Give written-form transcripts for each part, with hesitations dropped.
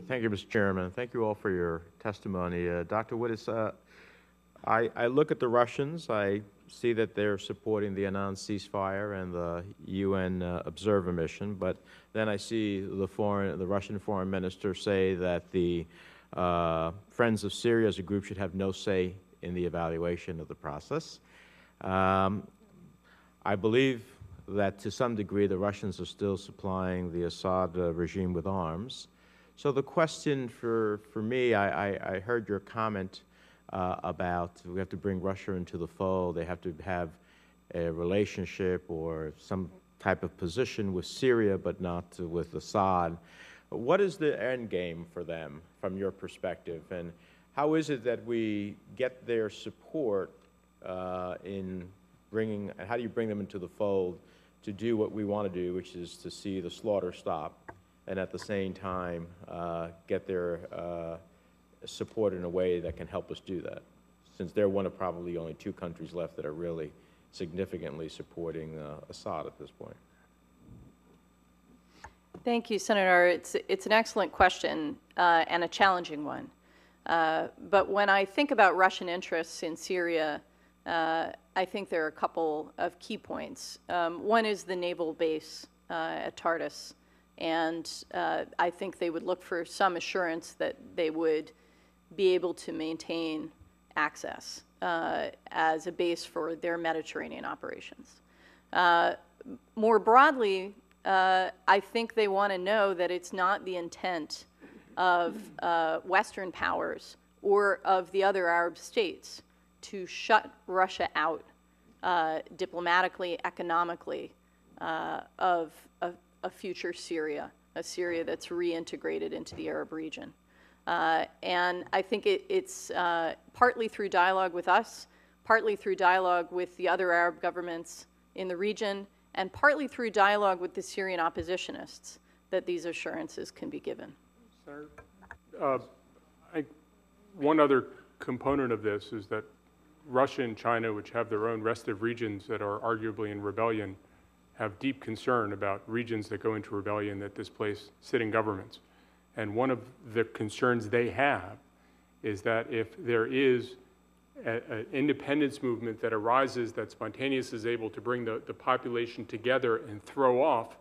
Thank you, Mr. Chairman. Thank you all for your testimony. Dr. Wittes, I look at the Russians. I see that they're supporting the announced ceasefire and the UN observer mission, but then I see the Russian foreign minister say that the Friends of Syria as a group should have no say in the evaluation of the process. I believe that to some degree the Russians are still supplying the Assad regime with arms. So the question for me, I heard your comment about we have to bring Russia into the fold. They have to have a relationship or some type of position with Syria, but not with Assad. What is the end game for them from your perspective? And how is it that we get their support in bringing, and how do you bring them into the fold to do what we want to do, which is to see the slaughter stop, and at the same time get their support in a way that can help us do that, since they're one of probably only 2 countries left that are really significantly supporting Assad at this point? Thank you, Senator. It's an excellent question and a challenging one. But when I think about Russian interests in Syria, I think there are a couple of key points. One is the naval base at Tartus. And I think they would look for some assurance that they would be able to maintain access as a base for their Mediterranean operations. More broadly, I think they want to know that it's not the intent of Western powers or of the other Arab states to shut Russia out diplomatically, economically, of a future Syria, a Syria that's reintegrated into the Arab region. And I think it's partly through dialogue with us, partly through dialogue with the other Arab governments in the region, and partly through dialogue with the Syrian oppositionists that these assurances can be given. Senator, one other component of this is that Russia and China, which have their own restive regions that are arguably in rebellion, have deep concern about regions that go into rebellion that displace sitting governments. And one of the concerns they have is that if there is an independence movement that arises that spontaneously is able to bring the population together and throw off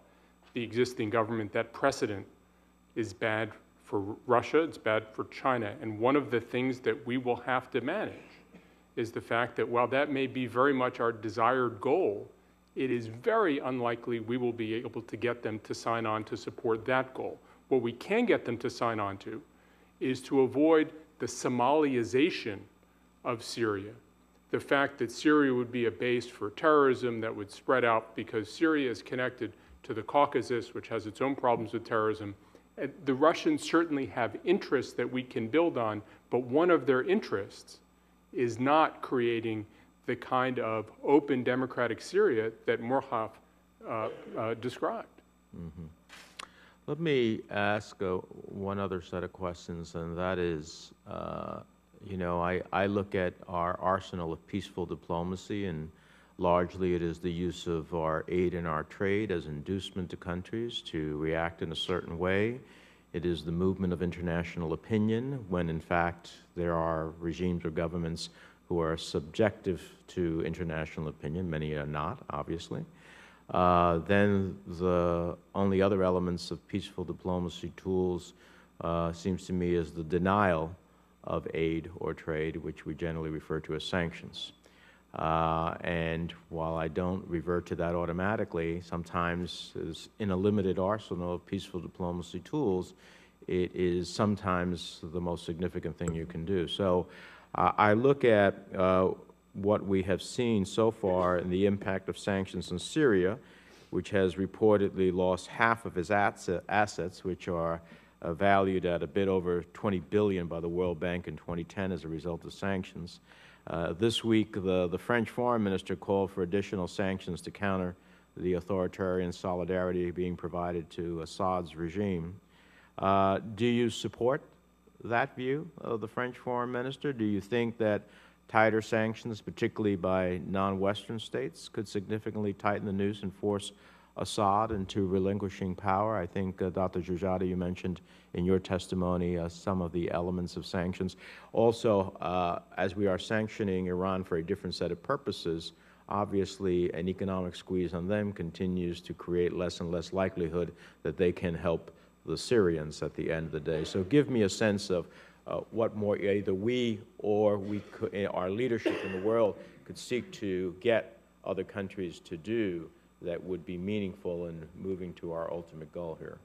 the existing government, that precedent is bad for Russia, it's bad for China. And one of the things that we will have to manage is the fact that while that may be very much our desired goal, it is very unlikely we will be able to get them to sign on to support that goal. What we can get them to sign on to is to avoid the Somaliization of Syria, the fact that Syria would be a base for terrorism that would spread out because Syria is connected to the Caucasus, which has its own problems with terrorism. And the Russians certainly have interests that we can build on, but one of their interests is not creating the kind of open democratic Syria that Murhaf described. Mm-hmm. Let me ask one other set of questions, and that is, you know, I look at our arsenal of peaceful diplomacy, and largely it is the use of our aid and our trade as inducement to countries to react in a certain way. It is the movement of international opinion when, in fact, there are regimes or governments who are subjective to international opinion. Many are not, obviously. Then the only other elements of peaceful diplomacy tools seems to me is the denial of aid or trade, which we generally refer to as sanctions. And while I don't revert to that automatically, sometimes in a limited arsenal of peaceful diplomacy tools, it is sometimes the most significant thing you can do. So I look at what we have seen so far in the impact of sanctions in Syria, which has reportedly lost half of its assets, which are valued at a bit over $20 billion by the World Bank in 2010 as a result of sanctions. This week, the French foreign minister called for additional sanctions to counter the authoritarian solidarity being provided to Assad's regime. Do you support that view of the French foreign minister? Do you think that tighter sanctions, particularly by non-Western states, could significantly tighten the noose and force Assad into relinquishing power. I think, Dr. Georgiades, you mentioned in your testimony some of the elements of sanctions. Also, as we are sanctioning Iran for a different set of purposes, obviously an economic squeeze on them continues to create less and less likelihood that they can help the Syrians at the end of the day. So give me a sense of what more either we or our leadership in the world could seek to get other countries to do that would be meaningful in moving to our ultimate goal here.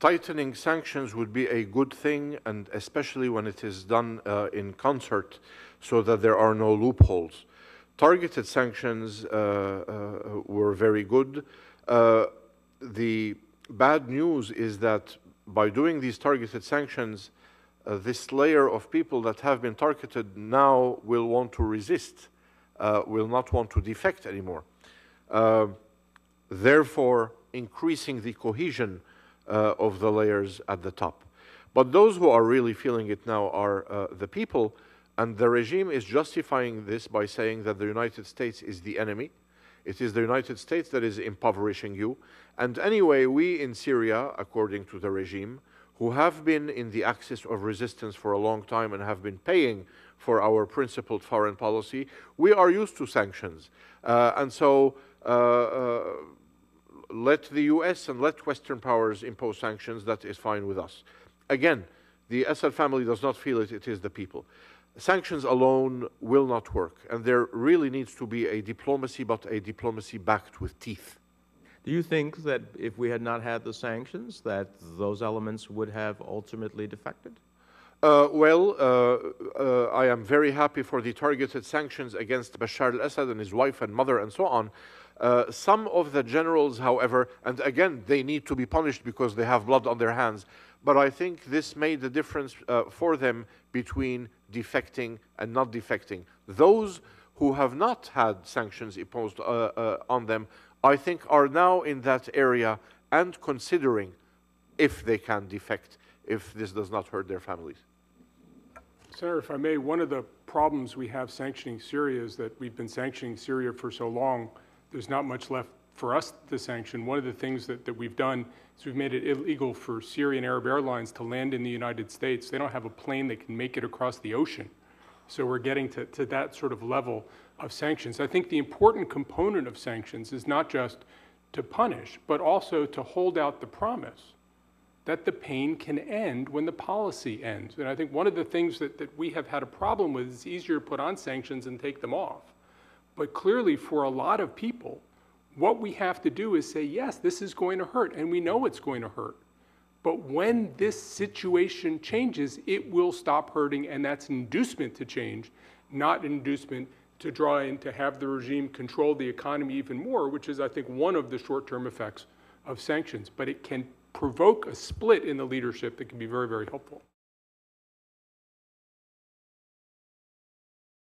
Tightening sanctions would be a good thing, and especially when it is done in concert so that there are no loopholes. Targeted sanctions were very good. The bad news is that by doing these targeted sanctions, this layer of people that have been targeted now will want to resist, will not want to defect anymore. Therefore, increasing the cohesion of the layers at the top. But those who are really feeling it now are the people, and the regime is justifying this by saying that the United States is the enemy. It is the United States that is impoverishing you. And anyway, we in Syria, according to the regime, who have been in the axis of resistance for a long time and have been paying for our principled foreign policy, we are used to sanctions. And so let the US and let Western powers impose sanctions. That is fine with us. Again, the Assad family does not feel it, it is the people. Sanctions alone will not work, and there really needs to be a diplomacy, but a diplomacy backed with teeth. Do you think that if we had not had the sanctions, that those elements would have ultimately defected? I am very happy for the targeted sanctions against Bashar al-Assad and his wife and mother and so on. Some of the generals, however, and again, they need to be punished because they have blood on their hands, but I think this made the difference for them between defecting and not defecting. Those who have not had sanctions imposed on them, I think are now in that area and considering if they can defect, if this does not hurt their families. Senator, if I may, one of the problems we have sanctioning Syria is that we've been sanctioning Syria for so long, there's not much left for us to sanction. One of the things that we've done is we've made it illegal for Syrian Arab Airlines to land in the United States. They don't have a plane that can make it across the ocean. So we're getting to that sort of level of sanctions. I think the important component of sanctions is not just to punish, but also to hold out the promise that the pain can end when the policy ends. And I think one of the things that we have had a problem with is it's easier to put on sanctions and take them off. But clearly for a lot of people, what we have to do is say, yes, this is going to hurt, and we know it's going to hurt. But when this situation changes, it will stop hurting, and that's an inducement to change, not an inducement to draw in to have the regime control the economy even more, which is, I think, one of the short-term effects of sanctions. But it can provoke a split in the leadership that can be very, very helpful.